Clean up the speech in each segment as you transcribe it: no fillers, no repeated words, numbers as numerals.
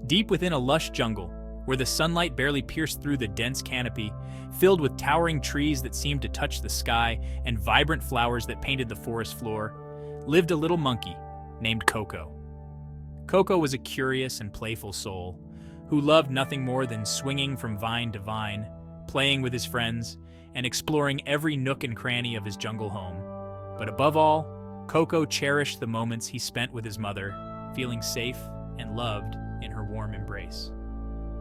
Deep within a lush jungle, where the sunlight barely pierced through the dense canopy, filled with towering trees that seemed to touch the sky and vibrant flowers that painted the forest floor, lived a little monkey named Coco. Coco was a curious and playful soul who loved nothing more than swinging from vine to vine, playing with his friends, and exploring every nook and cranny of his jungle home. But above all, Coco cherished the moments he spent with his mother, feeling safe and loved in her warm embrace.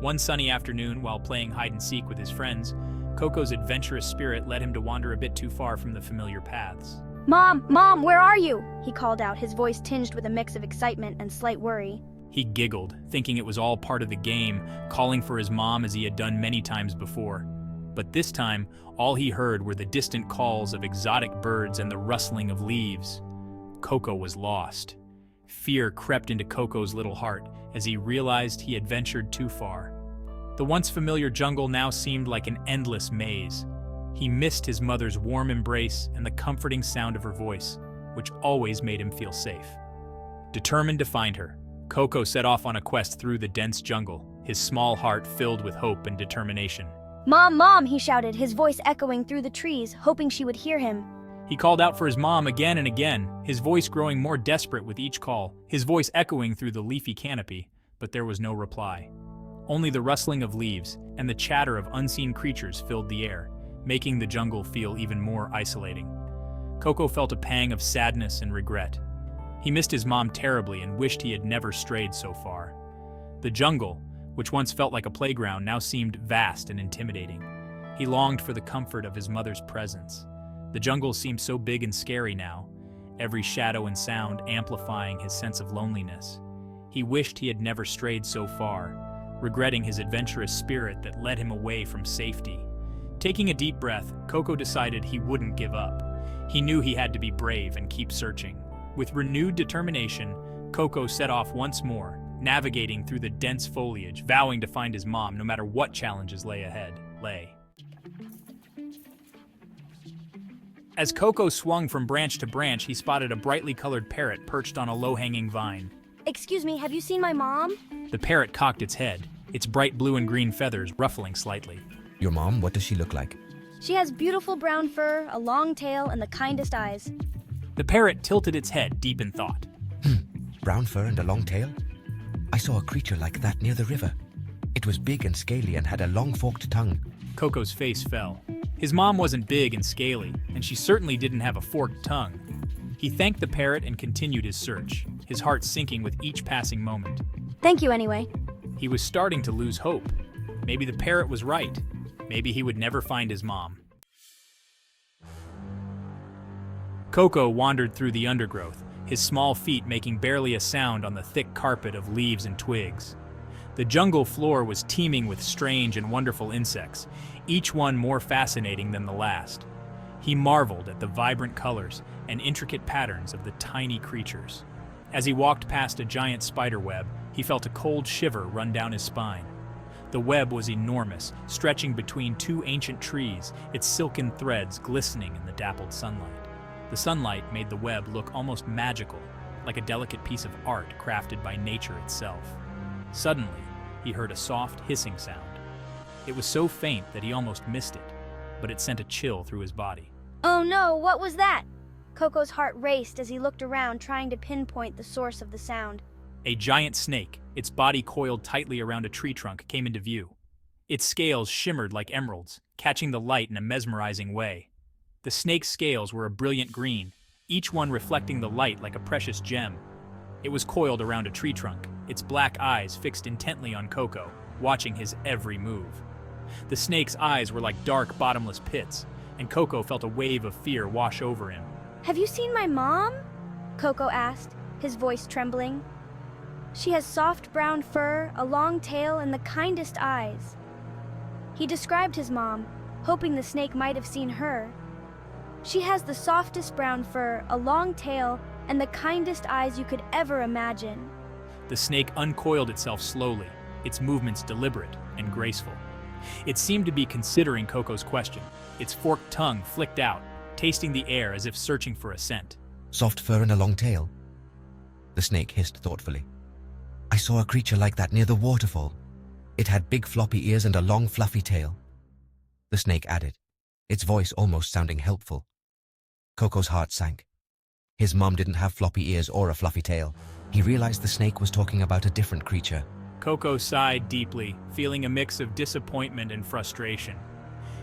One sunny afternoon, while playing hide-and-seek with his friends, Coco's adventurous spirit led him to wander a bit too far from the familiar paths. Mom, where are you?" he called out, his voice tinged with a mix of excitement and slight worry. He giggled, thinking it was all part of the game, calling for his mom as he had done many times before. But this time, all he heard were the distant calls of exotic birds and the rustling of leaves. Coco was lost. Fear crept into Coco's little heart as he realized he had ventured too far. The once familiar jungle now seemed like an endless maze. He missed his mother's warm embrace and the comforting sound of her voice, which always made him feel safe. Determined to find her, Coco set off on a quest through the dense jungle, his small heart filled with hope and determination. Mom, he shouted, his voice echoing through the trees, hoping she would hear him. He called out for his mom again and again, his voice growing more desperate with each call, his voice echoing through the leafy canopy, but there was no reply. Only the rustling of leaves and the chatter of unseen creatures filled the air, making the jungle feel even more isolating. Coco felt a pang of sadness and regret. He missed his mom terribly and wished he had never strayed so far. The jungle, which once felt like a playground, now seemed vast and intimidating. He longed for the comfort of his mother's presence. The jungle seemed so big and scary now, every shadow and sound amplifying his sense of loneliness. He wished he had never strayed so far, regretting his adventurous spirit that led him away from safety. Taking a deep breath, Coco decided he wouldn't give up. He knew he had to be brave and keep searching. With renewed determination, Coco set off once more, navigating through the dense foliage, vowing to find his mom no matter what challenges lay ahead. As Coco swung from branch to branch, he spotted a brightly colored parrot perched on a low-hanging vine. "Excuse me, have you seen my mom?" The parrot cocked its head, its bright blue and green feathers ruffling slightly. Your mom, what does she look like? "She has beautiful brown fur, a long tail, and the kindest eyes." The parrot tilted its head deep in thought. Brown fur and a long tail? I saw a creature like that near the river. It was big and scaly and had a long forked tongue. Coco's face fell. His mom wasn't big and scaly, and she certainly didn't have a forked tongue. He thanked the parrot and continued his search, his heart sinking with each passing moment. "Thank you anyway." He was starting to lose hope. Maybe the parrot was right. Maybe he would never find his mom. Coco wandered through the undergrowth, his small feet making barely a sound on the thick carpet of leaves and twigs. The jungle floor was teeming with strange and wonderful insects, each one more fascinating than the last. He marveled at the vibrant colors and intricate patterns of the tiny creatures. As he walked past a giant spider web, he felt a cold shiver run down his spine. The web was enormous, stretching between two ancient trees, its silken threads glistening in the dappled sunlight. The sunlight made the web look almost magical, like a delicate piece of art crafted by nature itself. Suddenly, he heard a soft hissing sound. It was so faint that he almost missed it, but it sent a chill through his body. "Oh no, what was that?" Coco's heart raced as he looked around, trying to pinpoint the source of the sound. A giant snake, its body coiled tightly around a tree trunk, came into view. Its scales shimmered like emeralds, catching the light in a mesmerizing way. The snake's scales were a brilliant green, each one reflecting the light like a precious gem. It was coiled around a tree trunk, its black eyes fixed intently on Coco, watching his every move. The snake's eyes were like dark, bottomless pits, and Coco felt a wave of fear wash over him. "Have you seen my mom?" Coco asked, his voice trembling. "She has soft brown fur, a long tail, and the kindest eyes." He described his mom, hoping the snake might have seen her. "She has the softest brown fur, a long tail, and the kindest eyes you could ever imagine." The snake uncoiled itself slowly, its movements deliberate and graceful. It seemed to be considering Coco's question, its forked tongue flicked out, tasting the air as if searching for a scent. Soft fur and a long tail? The snake hissed thoughtfully. I saw a creature like that near the waterfall. It had big floppy ears and a long fluffy tail. The snake added, its voice almost sounding helpful. Coco's heart sank. His mom didn't have floppy ears or a fluffy tail. He realized the snake was talking about a different creature. Coco sighed deeply, feeling a mix of disappointment and frustration.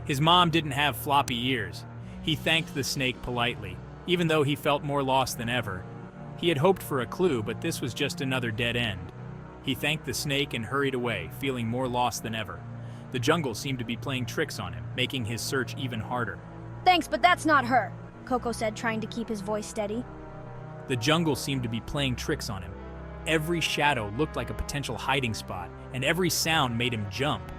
His mom didn't have floppy ears. He thanked the snake politely, even though he felt more lost than ever. He had hoped for a clue, but this was just another dead end. He thanked the snake and hurried away, feeling more lost than ever. The jungle seemed to be playing tricks on him, making his search even harder. Thanks, but that's not her, Coco said, trying to keep his voice steady. The jungle seemed to be playing tricks on him. Every shadow looked like a potential hiding spot, and every sound made him jump.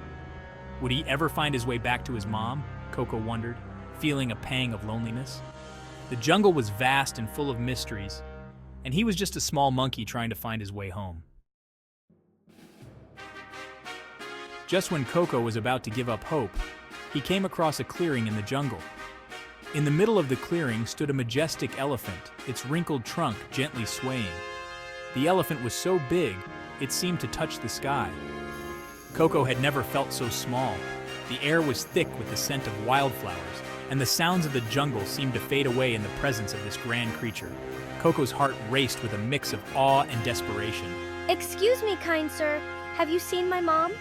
Would he ever find his way back to his mom? Coco wondered, feeling a pang of loneliness. The jungle was vast and full of mysteries, and he was just a small monkey trying to find his way home. Just when Coco was about to give up hope, he came across a clearing in the jungle. In the middle of the clearing stood a majestic elephant, its wrinkled trunk gently swaying. The elephant was so big, it seemed to touch the sky. Coco had never felt so small. The air was thick with the scent of wildflowers, and the sounds of the jungle seemed to fade away in the presence of this grand creature. Coco's heart raced with a mix of awe and desperation. Excuse me, kind sir. Have you seen my mom?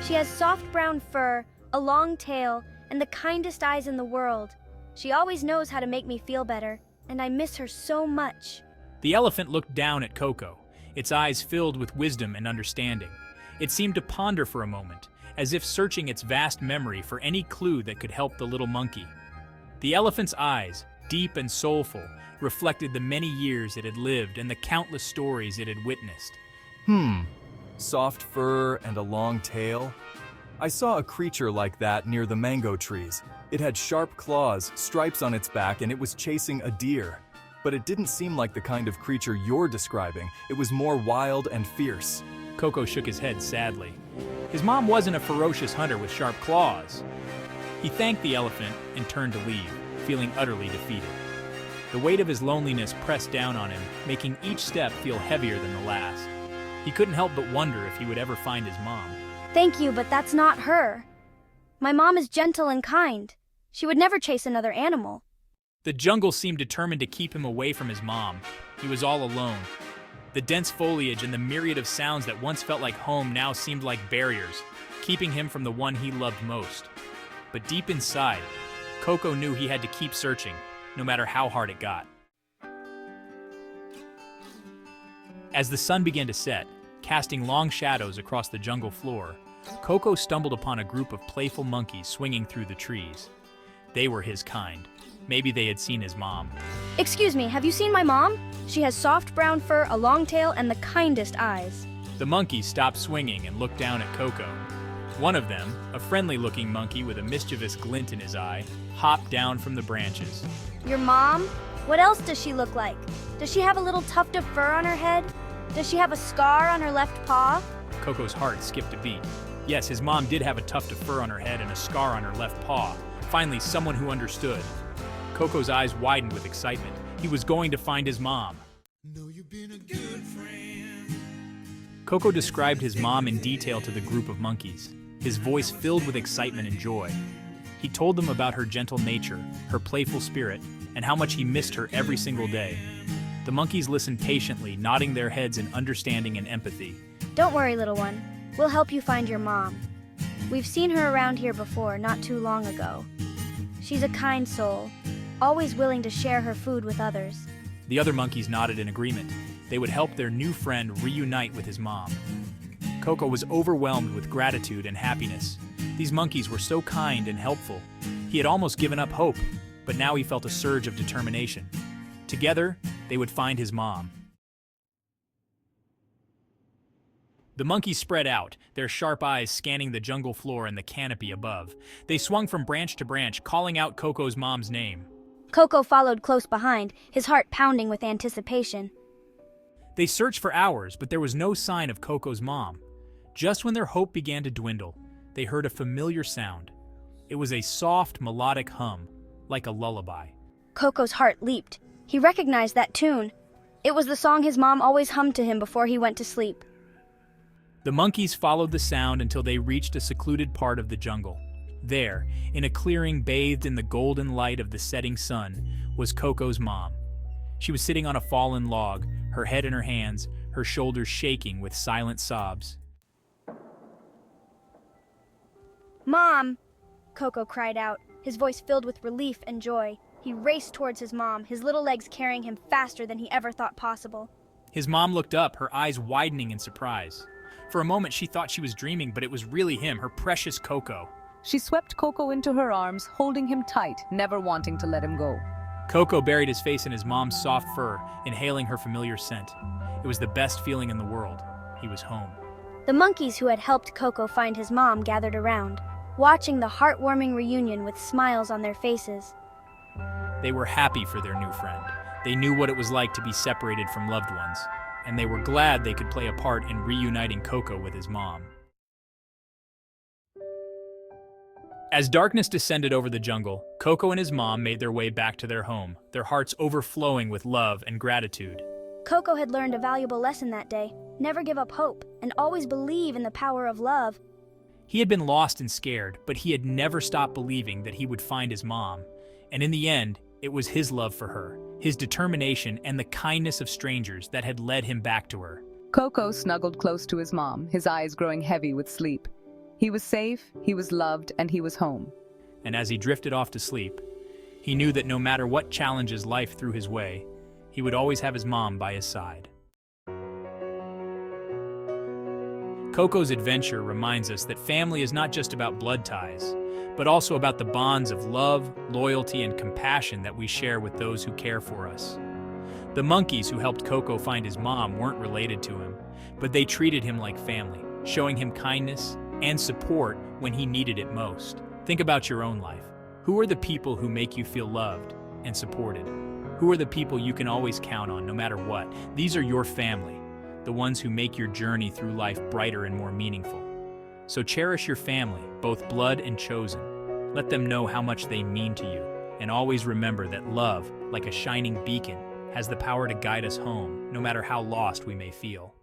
She has soft brown fur, a long tail, and the kindest eyes in the world. She always knows how to make me feel better, and I miss her so much. The elephant looked down at Coco, its eyes filled with wisdom and understanding. It seemed to ponder for a moment, as if searching its vast memory for any clue that could help the little monkey. The elephant's eyes, deep and soulful, reflected the many years it had lived and the countless stories it had witnessed. Soft fur and a long tail. I saw a creature like that near the mango trees. It had sharp claws, stripes on its back, and it was chasing a deer. But it didn't seem like the kind of creature you're describing. It was more wild and fierce. Coco shook his head sadly. His mom wasn't a ferocious hunter with sharp claws. He thanked the elephant and turned to leave, feeling utterly defeated. The weight of his loneliness pressed down on him, making each step feel heavier than the last. He couldn't help but wonder if he would ever find his mom. Thank you, but that's not her. My mom is gentle and kind. She would never chase another animal. The jungle seemed determined to keep him away from his mom. He was all alone. The dense foliage and the myriad of sounds that once felt like home now seemed like barriers, keeping him from the one he loved most. But deep inside, Coco knew he had to keep searching, no matter how hard it got. As the sun began to set, casting long shadows across the jungle floor, Coco stumbled upon a group of playful monkeys swinging through the trees. They were his kind. Maybe they had seen his mom. Excuse me, have you seen my mom? She has soft brown fur, a long tail, and the kindest eyes. The monkeys stopped swinging and looked down at Coco. One of them, a friendly-looking monkey with a mischievous glint in his eye, hopped down from the branches. Your mom? What else does she look like? Does she have a little tuft of fur on her head? Does she have a scar on her left paw? Coco's heart skipped a beat. Yes, his mom did have a tuft of fur on her head and a scar on her left paw. Finally, someone who understood. Coco's eyes widened with excitement. He was going to find his mom. Know you've been a good friend. Coco described his mom in detail to the group of monkeys, his voice filled with excitement and joy. He told them about her gentle nature, her playful spirit, and how much he missed her every single day. The monkeys listened patiently, nodding their heads in understanding and empathy. Don't worry, little one. We'll help you find your mom. We've seen her around here before, not too long ago. She's a kind soul, always willing to share her food with others. The other monkeys nodded in agreement. They would help their new friend reunite with his mom. Coco was overwhelmed with gratitude and happiness. These monkeys were so kind and helpful. He had almost given up hope, but now he felt a surge of determination. Together, they would find his mom. The monkeys spread out, their sharp eyes scanning the jungle floor and the canopy above. They swung from branch to branch, calling out Coco's mom's name. Coco followed close behind, his heart pounding with anticipation. They searched for hours, but there was no sign of Coco's mom. Just when their hope began to dwindle, they heard a familiar sound. It was a soft, melodic hum, like a lullaby. Coco's heart leaped. He recognized that tune. It was the song his mom always hummed to him before he went to sleep. The monkeys followed the sound until they reached a secluded part of the jungle. There, in a clearing bathed in the golden light of the setting sun, was Coco's mom. She was sitting on a fallen log, her head in her hands, her shoulders shaking with silent sobs. "Mom!" Coco cried out, his voice filled with relief and joy. He raced towards his mom, his little legs carrying him faster than he ever thought possible. His mom looked up, her eyes widening in surprise. For a moment she thought she was dreaming, but it was really him, her precious Coco. She swept Coco into her arms, holding him tight, never wanting to let him go. Coco buried his face in his mom's soft fur, inhaling her familiar scent. It was the best feeling in the world. He was home. The monkeys who had helped Coco find his mom gathered around, watching the heartwarming reunion with smiles on their faces. They were happy for their new friend. They knew what it was like to be separated from loved ones, and they were glad they could play a part in reuniting Coco with his mom. As darkness descended over the jungle, Coco and his mom made their way back to their home, their hearts overflowing with love and gratitude. Coco had learned a valuable lesson that day: never give up hope, and always believe in the power of love. He had been lost and scared, but he had never stopped believing that he would find his mom. And in the end, it was his love for her, his determination, and the kindness of strangers that had led him back to her. Coco snuggled close to his mom, his eyes growing heavy with sleep. He was safe, he was loved, and he was home. And as he drifted off to sleep, he knew that no matter what challenges life threw his way, he would always have his mom by his side. Coco's adventure reminds us that family is not just about blood ties, but also about the bonds of love, loyalty, and compassion that we share with those who care for us. The monkeys who helped Coco find his mom weren't related to him, but they treated him like family, showing him kindness and support when he needed it most. Think about your own life. Who are the people who make you feel loved and supported? Who are the people you can always count on no matter what? These are your family, the ones who make your journey through life brighter and more meaningful. So cherish your family, both blood and chosen. Let them know how much they mean to you, and always remember that love, like a shining beacon, has the power to guide us home, no matter how lost we may feel.